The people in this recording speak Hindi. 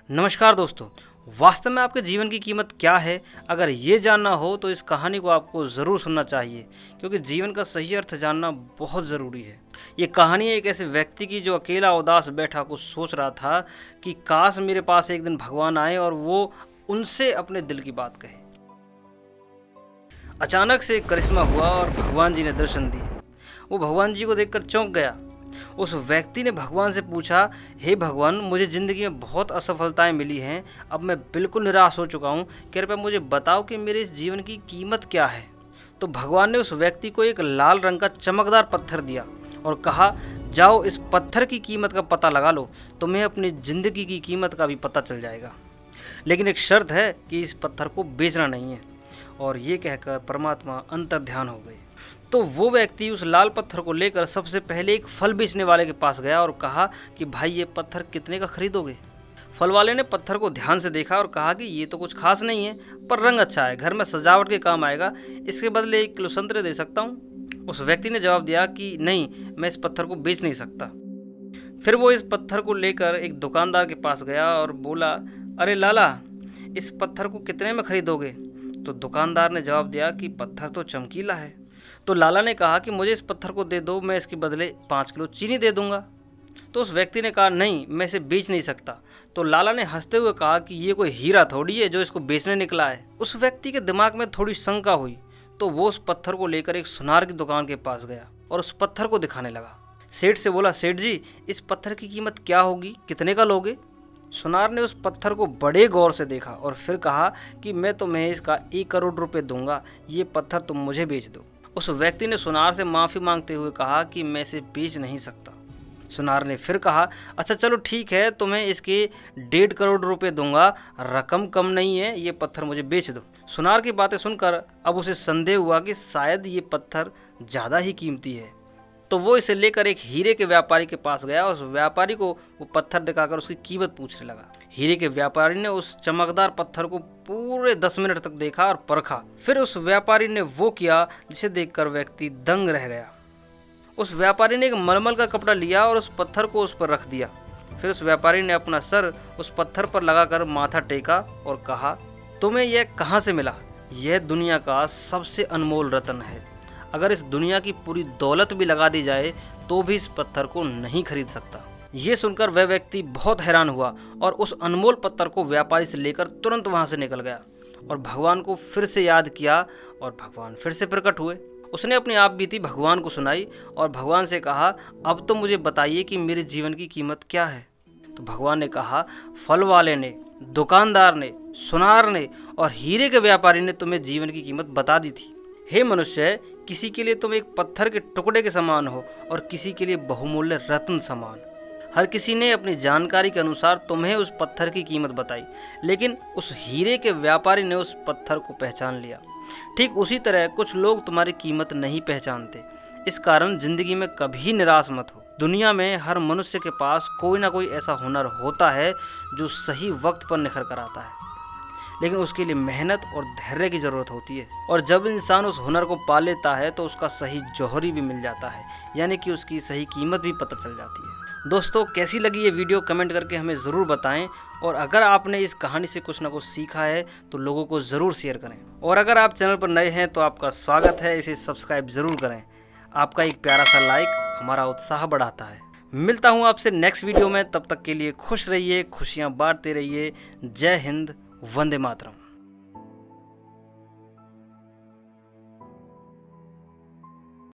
नमस्कार दोस्तों। वास्तव में आपके जीवन की कीमत क्या है, अगर ये जानना हो तो इस कहानी को आपको ज़रूर सुनना चाहिए, क्योंकि जीवन का सही अर्थ जानना बहुत ज़रूरी है। ये कहानी है एक ऐसे व्यक्ति की जो अकेला उदास बैठा कुछ सोच रहा था कि काश मेरे पास एक दिन भगवान आए और वो उनसे अपने दिल की बात कहे। अचानक से एक करिश्मा हुआ और भगवान जी ने दर्शन दिए। वो भगवान जी को देखकर चौंक गया। उस व्यक्ति ने भगवान से पूछा, हे भगवान, मुझे ज़िंदगी में बहुत असफलताएं मिली हैं, अब मैं बिल्कुल निराश हो चुका हूँ, कृपया मुझे बताओ कि मेरे इस जीवन की कीमत क्या है। तो भगवान ने उस व्यक्ति को एक लाल रंग का चमकदार पत्थर दिया और कहा, जाओ इस पत्थर की कीमत का पता लगा लो, तुम्हें अपनी ज़िंदगी की कीमत का भी पता चल जाएगा। लेकिन एक शर्त है कि इस पत्थर को बेचना नहीं है। और ये कहकर परमात्मा अंतर्ध्यान हो गए। तो वो व्यक्ति उस लाल पत्थर को लेकर सबसे पहले एक फल बेचने वाले के पास गया और कहा कि भाई, ये पत्थर कितने का खरीदोगे। फल वाले ने पत्थर को ध्यान से देखा और कहा कि ये तो कुछ खास नहीं है, पर रंग अच्छा है, घर में सजावट के काम आएगा, इसके बदले 1 किलो संतरे दे सकता हूँ। उस व्यक्ति ने जवाब दिया कि नहीं, मैं इस पत्थर को बेच नहीं सकता। फिर वो इस पत्थर को लेकर एक दुकानदार के पास गया और बोला, अरे लाला, इस पत्थर को कितने में खरीदोगे। तो दुकानदार ने जवाब दिया कि पत्थर तो चमकीला है। तो लाला ने कहा कि मुझे इस पत्थर को दे दो, मैं इसके बदले 5 किलो चीनी दे दूंगा। तो उस व्यक्ति ने कहा, नहीं, मैं इसे बेच नहीं सकता। तो लाला ने हंसते हुए कहा कि ये कोई हीरा थोड़ी है जो इसको बेचने निकला है। उस व्यक्ति के दिमाग में थोड़ी शंका हुई, तो वो उस पत्थर को लेकर एक सुनार की दुकान के पास गया और उस पत्थर को दिखाने लगा। सेठ से बोला, सेठ जी, इस पत्थर की कीमत क्या होगी, कितने का लोगे। सुनार ने उस पत्थर को बड़े गौर से देखा और फिर कहा कि मैं तुम्हें इसका 1 करोड़ रुपए दूंगा, ये पत्थर तुम मुझे बेच दो। उस व्यक्ति ने सुनार से माफ़ी मांगते हुए कहा कि मैं इसे बेच नहीं सकता। सुनार ने फिर कहा, अच्छा चलो ठीक है, तुम्हें इसके 1.5 करोड़ रुपए दूंगा, रकम कम नहीं है, ये पत्थर मुझे बेच दो। सुनार की बातें सुनकर अब उसे संदेह हुआ कि शायद ये पत्थर ज़्यादा ही कीमती है। तो वो इसे लेकर एक हीरे के व्यापारी के पास गया और उस व्यापारी को वो पत्थर दिखाकर उसकी कीमत पूछने लगा। हीरे के व्यापारी ने उस चमकदार पत्थर को पूरे 10 मिनट तक देखा और परखा। फिर उस व्यापारी ने वो किया जिसे देखकर व्यक्ति दंग रह गया। उस व्यापारी ने एक मलमल का कपड़ा लिया और उस पत्थर को उस पर रख दिया। फिर उस व्यापारी ने अपना सर उस पत्थर पर लगाकर माथा टेका और कहा, तुम्हें यह कहाँ से मिला। यह दुनिया का सबसे अनमोल रत्न है, अगर इस दुनिया की पूरी दौलत भी लगा दी जाए तो भी इस पत्थर को नहीं खरीद सकता। ये सुनकर वह व्यक्ति बहुत हैरान हुआ और उस अनमोल पत्थर को व्यापारी से लेकर तुरंत वहां से निकल गया और भगवान को फिर से याद किया और भगवान फिर से प्रकट हुए। उसने अपनी आप बीती भगवान को सुनाई और भगवान से कहा, अब तो मुझे बताइए कि मेरे जीवन की कीमत क्या है। तो भगवान ने कहा, फल वाले ने, दुकानदार ने, सुनार ने और हीरे के व्यापारी ने तुम्हें जीवन की कीमत बता दी थी। हे मनुष्य, किसी के लिए तुम एक पत्थर के टुकड़े के समान हो और किसी के लिए बहुमूल्य रत्न समान। हर किसी ने अपनी जानकारी के अनुसार तुम्हें उस पत्थर की कीमत बताई, लेकिन उस हीरे के व्यापारी ने उस पत्थर को पहचान लिया। ठीक उसी तरह कुछ लोग तुम्हारी कीमत नहीं पहचानते। इस कारण जिंदगी में कभी निराश मत हो। दुनिया में हर मनुष्य के पास कोई ना कोई ऐसा हुनर होता है जो सही वक्त पर निखर कर आता है, लेकिन उसके लिए मेहनत और धैर्य की ज़रूरत होती है। और जब इंसान उस हुनर को पा लेता है तो उसका सही जौहरी भी मिल जाता है, यानी कि उसकी सही कीमत भी पता चल जाती है। दोस्तों, कैसी लगी ये वीडियो कमेंट करके हमें ज़रूर बताएं। और अगर आपने इस कहानी से कुछ ना कुछ सीखा है तो लोगों को ज़रूर शेयर करें। और अगर आप चैनल पर नए हैं तो आपका स्वागत है, इसे सब्सक्राइब ज़रूर करें। आपका एक प्यारा सा लाइक हमारा उत्साह बढ़ाता है। मिलता हूँ आपसे नेक्स्ट वीडियो में, तब तक के लिए खुश रहिए, खुशियाँ बांटते रहिए। जय हिंद, वंदे मातरम।